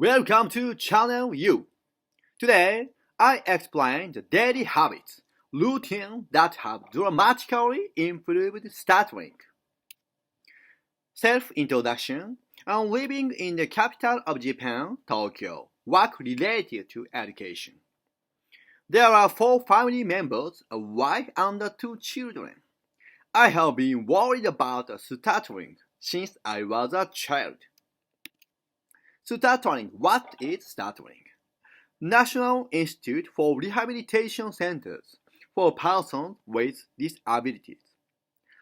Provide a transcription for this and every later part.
Welcome to Channel U. Today, I explain the daily habits, routines that have dramatically improved stuttering. Self-introduction. I'm living in the capital of Japan, Tokyo. Work related to education. There are 4 family members, a wife and 2 children. I have been worried about stuttering since I was a child. Stuttering. What is stuttering? National Institute for Rehabilitation Centers for persons with disabilities.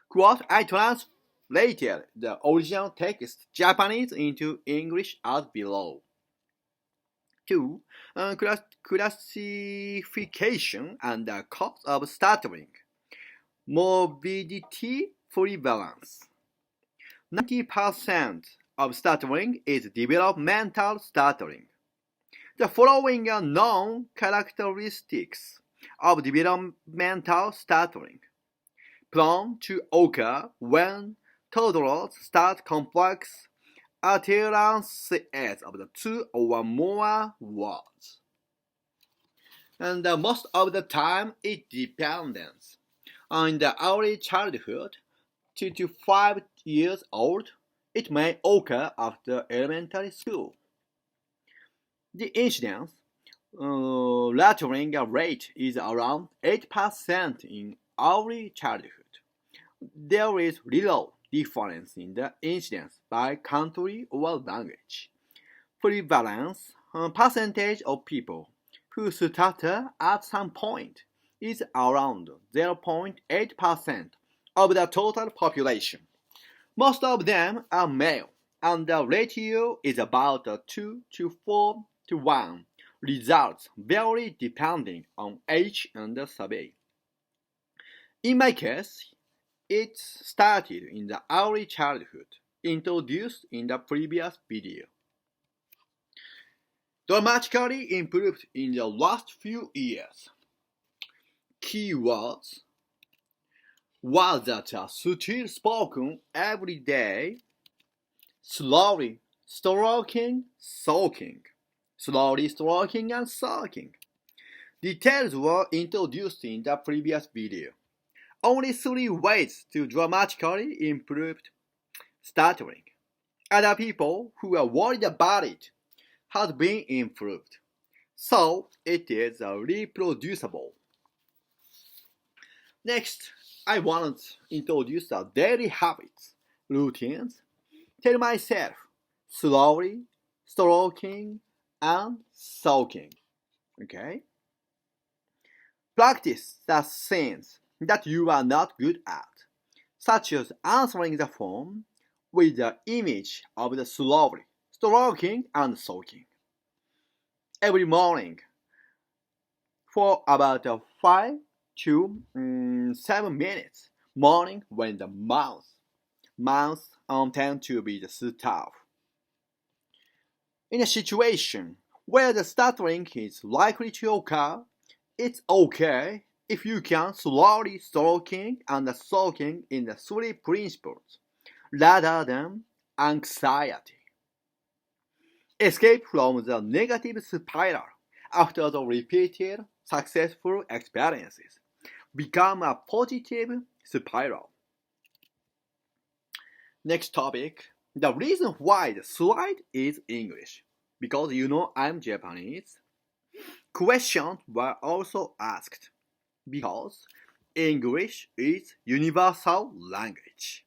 Quote, I translated the original text Japanese into English as below. 2. Classification and the cause of stuttering. Morbidity prevalence. 90% of stuttering is developmental stuttering. The following are known characteristics of developmental stuttering. Prone to occur when toddlers start complex utterances of the 2 or more words. And most of the time it depends. In the early childhood, 2 to 5 years old, it may occur after elementary school. The incidence lattering rate is around 8% in early childhood. There is little difference in the incidence by country or language. Prevalence percentage of people who stutter at some point is around 0.8% of the total population. Most of them are male, and the ratio is about 2 to 4 to 1. Results vary depending on age and survey. In my case, it started in the early childhood, introduced in the previous video. Dramatically improved in the last few years. Keywords: words that are still spoken every day. Slowly stroking, soaking. Slowly stroking and soaking. Details were introduced in the previous video. Only 3 ways to dramatically improve stuttering. Other people who are worried about it has been improved, so it is reproducible. Next, I want to introduce the daily habits, routines. Tell myself slowly, stroking, and soaking. Okay? Practice the things that you are not good at, such as answering the phone with the image of the slowly, stroking, and soaking. Every morning for about 5 to 7 minutes. Morning when the mouth tend to be the stuff. In a situation where the stuttering is likely to occur, it's okay if you can slowly stroking and soaking in the 3 principles rather than anxiety. Escape from the negative spiral after the repeated successful experiences. Become a positive spiral. Next topic, the reason why the slide is English. Because I'm Japanese. Questions were also asked because English is universal language.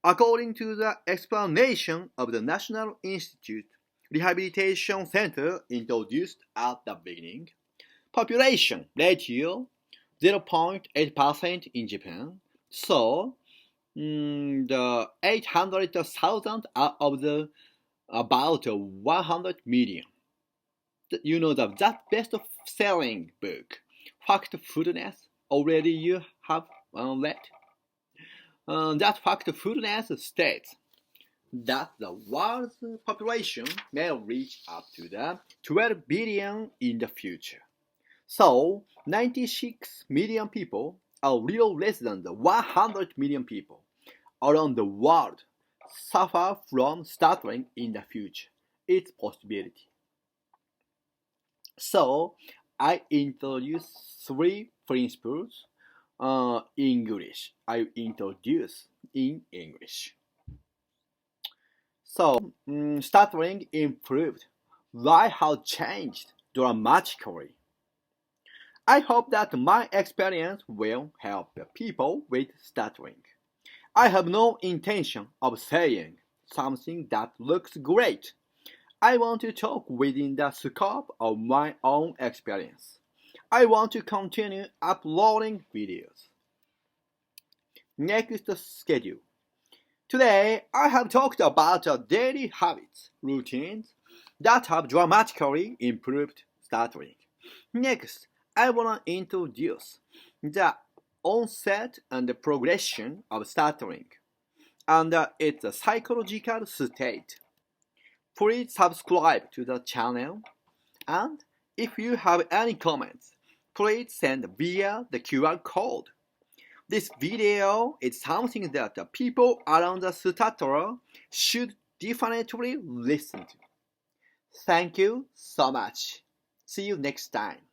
According to the explanation of the National Institute Rehabilitation Center introduced at the beginning, population ratio 0.8% in Japan, so the 800,000 out of the about 100 million. That best-selling book, Factfulness, already you have read. That Factfulness states that the world's population may reach up to the 12 billion in the future. So, 96 million people, a little less than the 100 million people around the world, suffer from stuttering in the future. its possibility. So, I introduce three principles English. I introduce in English. So, stuttering improved. Life has changed dramatically. I hope that my experience will help people with stuttering. I have no intention of saying something that looks great. I want to talk within the scope of my own experience. I want to continue uploading videos. Next schedule. Today, I have talked about daily habits, routines that have dramatically improved stuttering. Next, I want to introduce the onset and the progression of stuttering and its psychological state. Please subscribe to the channel, and if you have any comments, please send via the QR code. This video is something that the people around the stutterer should definitely listen to. Thank you so much. See you next time.